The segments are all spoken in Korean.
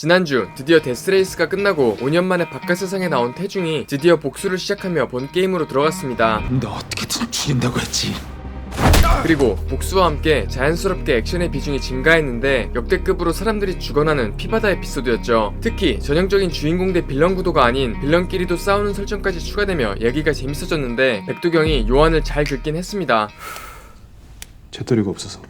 지난주 드디어 데스레이스가 끝나고 5년 만에 바깥 세상에 나온 태중이 드디어 복수를 시작하며 본 게임으로 들어갔습니다. 너 어떻게든 죽인다고 했지. 그리고 복수와 함께 자연스럽게 액션의 비중이 증가했는데 역대급으로 사람들이 죽어나는 피바다 에피소드였죠. 특히 전형적인 주인공 대 빌런 구도가 아닌 빌런끼리도 싸우는 설정까지 추가되며 얘기가 재밌어졌는데 백두경이 요한을 잘 긁긴 했습니다. 재떨이가 없어서.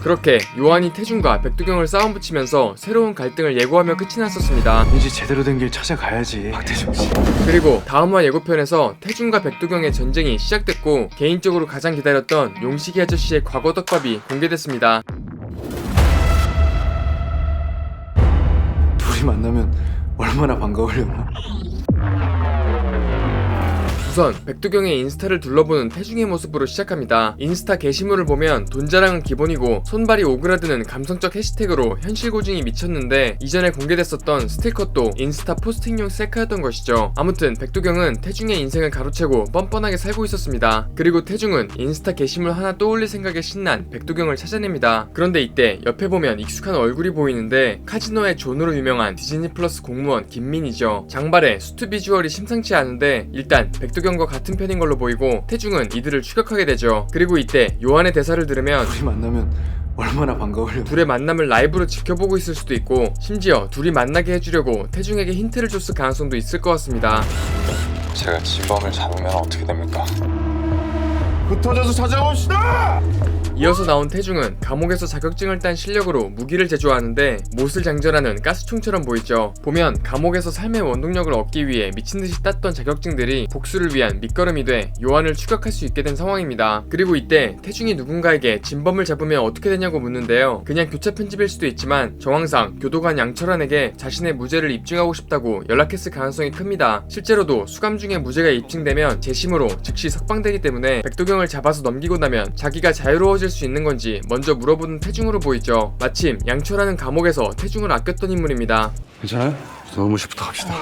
그렇게 요한이 태중과 백두경을 싸움 붙이면서 새로운 갈등을 예고하며 끝이 났었습니다. 이제 제대로 된 길 찾아가야지. 박태정 씨. 그리고 다음화 예고편에서 태중과 백두경의 전쟁이 시작됐고 개인적으로 가장 기다렸던 용식이 아저씨의 과거 떡밥이 공개됐습니다. 둘이 만나면 얼마나 반가우려나. 우선 백두경의 인스타를 둘러보는 태중의 모습으로 시작합니다. 인스타 게시물을 보면 돈 자랑은 기본이고 손발이 오그라드는 감성적 해시태그로 현실 고증이 미쳤는데 이전에 공개됐었던 스틸컷도 인스타 포스팅용 셀카였던 것이죠. 아무튼 백두경은 태중의 인생을 가로채고 뻔뻔하게 살고 있었습니다. 그리고 태중은 인스타 게시물 하나 떠올릴 생각에 신난 백두경을 찾아냅니다. 그런데 이때 옆에 보면 익숙한 얼굴이 보이는데 카지노의 존으로 유명한 디즈니 플러스 공무원 김민이죠. 장발에 수트 비주얼이 심상치 않은데 일단 백두경과 같은 편인 걸로 보이고 태중은 이들을 추격하게 되죠. 그리고 이때 요한의 대사를 들으면 둘이 만나면 얼마나 반가우려나. 둘의 만남을 라이브로 지켜보고 있을 수도 있고 심지어 둘이 만나게 해주려고 태중에게 힌트를 줬을 가능성도 있을 것 같습니다. 제가 진범을 잡으면 어떻게 됩니까? 흩어져서 찾아옵시다! 이어서 나온 태중은 감옥에서 자격증을 딴 실력으로 무기를 제조하는데 못을 장전하는 가스총처럼 보이죠. 보면 감옥에서 삶의 원동력을 얻기 위해 미친듯이 땄던 자격증들이 복수를 위한 밑거름이 돼 요한을 추격할 수 있게 된 상황입니다. 그리고 이때 태중이 누군가에게 진범을 잡으면 어떻게 되냐고 묻는데요. 그냥 교차 편집일 수도 있지만 정황상 교도관 양철환에게 자신의 무죄를 입증하고 싶다고 연락했을 가능성이 큽니다. 실제로도 수감 중에 무죄가 입증되면 재심으로 즉시 석방되기 때문에 백두경을 잡아서 넘기고 나면 자기가 자유로워질 수 있는 건지 먼저 물어보는 태중으로 보이죠. 마침 양철환은 감옥에서 태중을 아꼈던 인물입니다. 괜찮아요? 너무시부터 갑시다.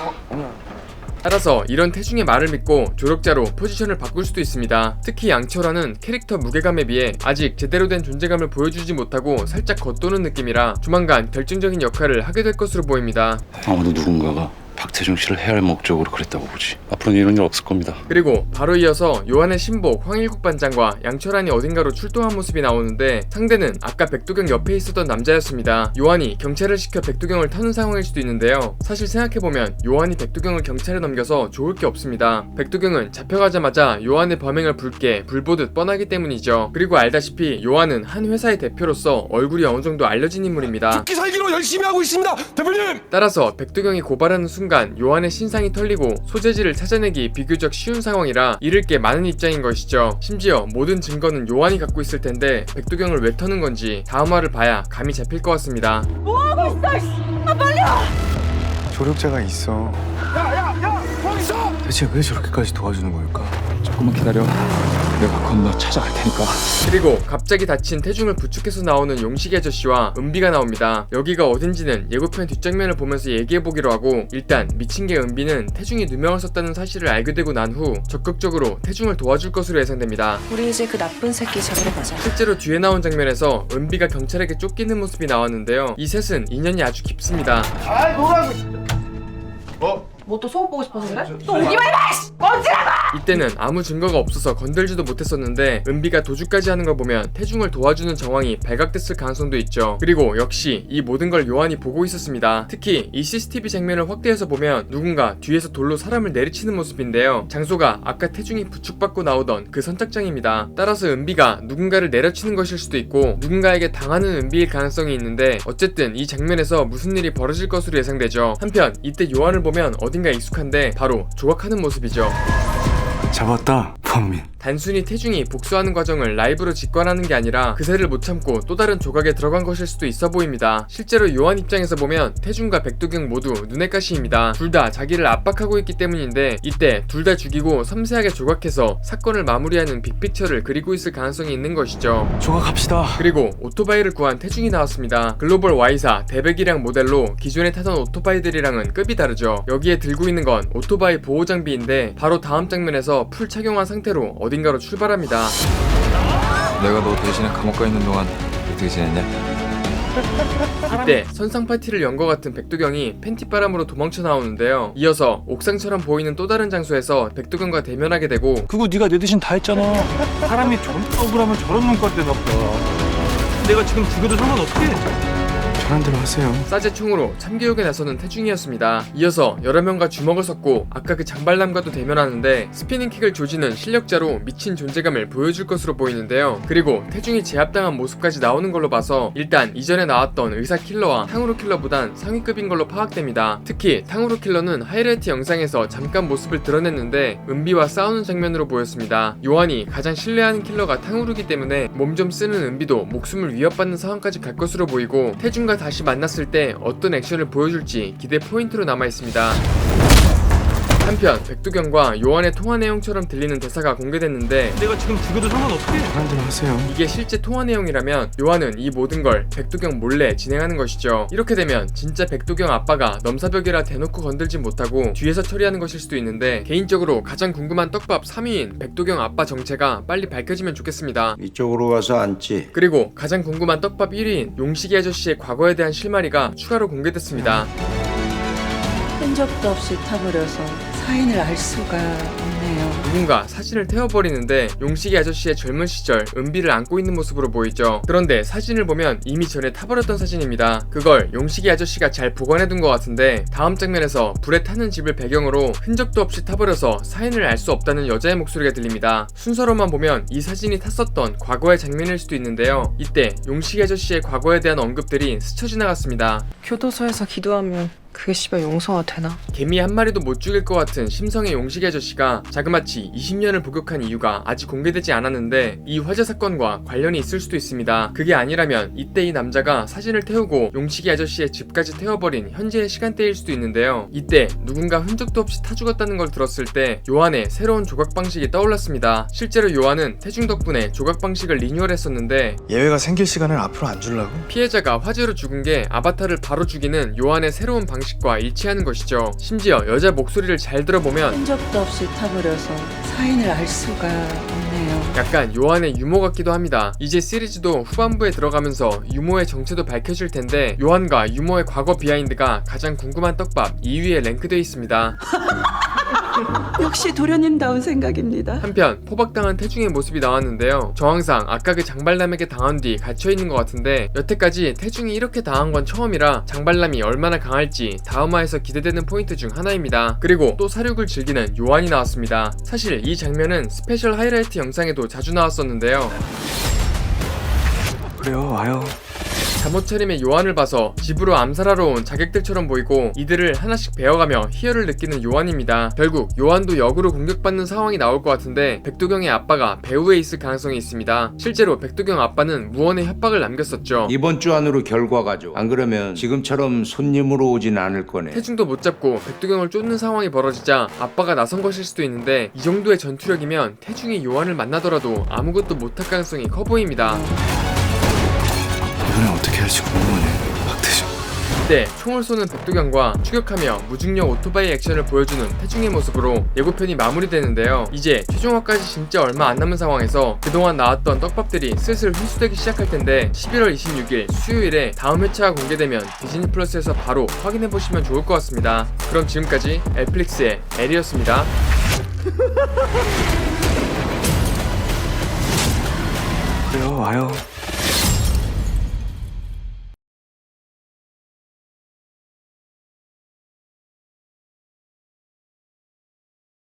따라서 이런 태중의 말을 믿고 조력자로 포지션을 바꿀 수도 있습니다. 특히 양철환은 캐릭터 무게감에 비해 아직 제대로 된 존재감을 보여주지 못하고 살짝 겉도는 느낌이라 조만간 결정적인 역할을 하게 될 것으로 보입니다. 아무도 누군가가 박태중 씨를 해야 할 목적으로 그랬다고 보지. 앞으로는 이런 일 없을 겁니다. 그리고 바로 이어서 요한의 신복 황일국 반장과 양철환이 어딘가로 출동한 모습이 나오는데 상대는 아까 백두경 옆에 있었던 남자였습니다. 요한이 경찰을 시켜 백두경을 터는 상황일 수도 있는데요. 사실 생각해보면 요한이 백두경을 경찰에 넘겨서 좋을 게 없습니다. 백두경은 잡혀가자마자 요한의 범행을 붉게 불보듯 뻔하기 때문이죠. 그리고 알다시피 요한은 한 회사의 대표로서 얼굴이 어느 정도 알려진 인물입니다. 죽기 살기로 열심히 하고 있습니다, 대표님! 따라서 백두경이 고발하는 순간 요한의 신상이 털리고 소재지를 찾아내기 비교적 쉬운 상황이라 잃을 게 많은 입장인 것이죠. 심지어 모든 증거는 요한이 갖고 있을 텐데 백두경을 왜 터는 건지 다음화를 봐야 감이 잡힐 것 같습니다. 뭐하고 있어? 아 빨리 와! 조력자가 있어. 야! 거기서! 대체 왜 저렇게까지 도와주는 걸까? 조금만 기다려. 내가 건너 찾아갈 테니까. 그리고 갑자기 다친 태중을 부축해서 나오는 용식이 아저씨와 은비가 나옵니다. 여기가 어딘지는 예고편 뒷장면을 보면서 얘기해보기로 하고 일단 미친 게 은비는 태중이 누명을 썼다는 사실을 알게 되고 난 후 적극적으로 태중을 도와줄 것으로 예상됩니다. 우리 이제 그 나쁜 새끼 잡으러 가자. 실제로 뒤에 나온 장면에서 은비가 경찰에게 쫓기는 모습이 나왔는데요. 이 셋은 인연이 아주 깊습니다. 아이 뭐라고! 뭐 또 소금 보고 싶어서 그래? 또 오기만 해봐! 던지라고! 이때는 아무 증거가 없어서 건들지도 못했었는데 은비가 도주까지 하는 걸 보면 태중을 도와주는 정황이 발각됐을 가능성도 있죠. 그리고 역시 이 모든 걸 요한이 보고 있었습니다. 특히 이 CCTV 장면을 확대해서 보면 누군가 뒤에서 돌로 사람을 내리치는 모습인데요. 장소가 아까 태중이 부축받고 나오던 그 선착장입니다. 따라서 은비가 누군가를 내려치는 것일 수도 있고 누군가에게 당하는 은비일 가능성이 있는데 어쨌든 이 장면에서 무슨 일이 벌어질 것으로 예상되죠. 한편 이때 요한을 보면 어딘가 익숙한데 바로 조각하는 모습이죠. 잡았다, 범인. 단순히 태중이 복수하는 과정을 라이브로 직관하는 게 아니라 그새를 못 참고 또 다른 조각에 들어간 것일 수도 있어 보입니다. 실제로 요한 입장에서 보면 태중과 백두경 모두 눈의 가시입니다. 둘 다 자기를 압박하고 있기 때문인데 이때 둘 다 죽이고 섬세하게 조각해서 사건을 마무리하는 빅픽처를 그리고 있을 가능성이 있는 것이죠. 조각합시다. 그리고 오토바이를 구한 태중이 나왔습니다. 글로벌 Y사 대백이량 모델로 기존에 타던 오토바이들이랑은 급이 다르죠. 여기에 들고 있는 건 오토바이 보호 장비인데 바로 다음 장면에서 풀 착용한 상태로 어딘가로 출발합니다. 내가 너 대신에 감옥 가 있는 동안 어떻게 지냈냐? 이때 선상 파티를 연 것 같은 백두경이 팬티바람으로 도망쳐 나오는데요. 이어서 옥상처럼 보이는 또 다른 장소에서 백두경과 대면하게 되고 그거 네가 내 대신 다 했잖아. 사람이 존나 억울하면 저런 눈깔 때나 보다. 내가 지금 죽여도 상관없지? 편한 대로 하세요. 싸제총으로 참교육에 나서는 태중이었습니다. 이어서 여러 명과 주먹을 섞고 아까 그 장발남과도 대면하는데 스피닝킥을 조지는 실력자로 미친 존재감을 보여줄 것으로 보이는데요. 그리고 태중이 제압당한 모습까지 나오는 걸로 봐서 일단 이전에 나왔던 의사 킬러와 탕후루 킬러보단 상위급인 걸로 파악됩니다. 특히 탕후루 킬러는 하이라이트 영상에서 잠깐 모습을 드러냈는데 은비와 싸우는 장면으로 보였습니다. 요한이 가장 신뢰하는 킬러가 탕후루기 때문에 몸 좀 쓰는 은비도 목숨을 위협받는 상황까지 갈 것으로 보이고 태중과 다시 만났을 때 어떤 액션을 보여줄지 기대 포인트로 남아있습니다. 한편 백두경과 요한의 통화 내용처럼 들리는 대사가 공개됐는데 내가 지금 죽여도 상관없지? 편한 대로 하세요. 이게 실제 통화 내용이라면 요한은 이 모든 걸 백두경 몰래 진행하는 것이죠. 이렇게 되면 진짜 백두경 아빠가 넘사벽이라 대놓고 건들지 못하고 뒤에서 처리하는 것일 수도 있는데 개인적으로 가장 궁금한 떡밥 3위인 백두경 아빠 정체가 빨리 밝혀지면 좋겠습니다. 이쪽으로 와서 앉지. 그리고 가장 궁금한 떡밥 1위인 용식이 아저씨의 과거에 대한 실마리가 추가로 공개됐습니다. 흔적도 없이 타버려서 사인을 알 수가 없네요. 누군가 사진을 태워버리는데 용식이 아저씨의 젊은 시절 은비를 안고 있는 모습으로 보이죠. 그런데 사진을 보면 이미 전에 타버렸던 사진입니다. 그걸 용식이 아저씨가 잘 보관해둔 것 같은데 다음 장면에서 불에 타는 집을 배경으로 흔적도 없이 타버려서 사인을 알 수 없다는 여자의 목소리가 들립니다. 순서로만 보면 이 사진이 탔었던 과거의 장면일 수도 있는데요. 이때 용식이 아저씨의 과거에 대한 언급들이 스쳐 지나갔습니다. 교도소에서 기도하면 그게 씨발 용서가 되나? 개미 한 마리도 못 죽일 것 같은 심성의 용식이 아저씨가 자그마치 20년을 복역한 이유가 아직 공개되지 않았는데 이 화재 사건과 관련이 있을 수도 있습니다. 그게 아니라면 이때 이 남자가 사진을 태우고 용식이 아저씨의 집까지 태워버린 현재의 시간대일 수도 있는데요. 이때 누군가 흔적도 없이 타 죽었다는 걸 들었을 때 요한의 새로운 조각 방식이 떠올랐습니다. 실제로 요한은 태중 덕분에 조각 방식을 리뉴얼했었는데 예외가 생길 시간을 앞으로 안 주려고? 피해자가 화재로 죽은 게 아바타를 바로 죽이는 요한의 새로운 방식과 일치하는 것이죠. 심지어 여자 목소리를 잘 들어보면 흔적도 없이 타버려서 사인을 알 수가 없네요. 약간 요한의 유머 같기도 합니다. 이제 시리즈도 후반부에 들어가면서 유머의 정체도 밝혀질 텐데 요한과 유머의 과거 비하인드가 가장 궁금한 떡밥 2위에 랭크되어 있습니다. 역시 도련님다운 생각입니다. 한편 포박당한 태중의 모습이 나왔는데요. 저 항상 아까 그 장발남에게 당한 뒤 갇혀있는 것 같은데 여태까지 태중이 이렇게 당한 건 처음이라 장발남이 얼마나 강할지 다음화에서 기대되는 포인트 중 하나입니다. 그리고 또 사륙을 즐기는 요한이 나왔습니다. 사실 이 장면은 스페셜 하이라이트 영상에도 자주 나왔었는데요. 그래요, 와요. 잠옷 차림의 요한을 봐서 집으로 암살하러 온 자객들처럼 보이고 이들을 하나씩 베어가며 희열을 느끼는 요한입니다. 결국 요한도 역으로 공격받는 상황이 나올 것 같은데 백두경의 아빠가 배후에 있을 가능성이 있습니다. 실제로 백두경 아빠는 무언의 협박을 남겼었죠. 이번 주 안으로 결과 가져. 안 그러면 지금처럼 손님으로 오진 않을 거네. 태중도 못 잡고 백두경을 쫓는 상황이 벌어지자 아빠가 나선 것일 수도 있는데 이 정도의 전투력이면 태중이 요한을 만나더라도 아무것도 못할 가능성이 커 보입니다. 이번엔 어떻게 할지 궁금하네, 박태중. 이때 총을 쏘는 백두경과 추격하며 무중력 오토바이 액션을 보여주는 태중의 모습으로 예고편이 마무리되는데요. 이제 최종화까지 진짜 얼마 안 남은 상황에서 그동안 나왔던 떡밥들이 슬슬 흡수되기 시작할 텐데 11월 26일 수요일에 다음 회차가 공개되면 디즈니 플러스에서 바로 확인해보시면 좋을 것 같습니다. 그럼 지금까지 엘플릭스의 엘이었습니다. 그래요, 와요.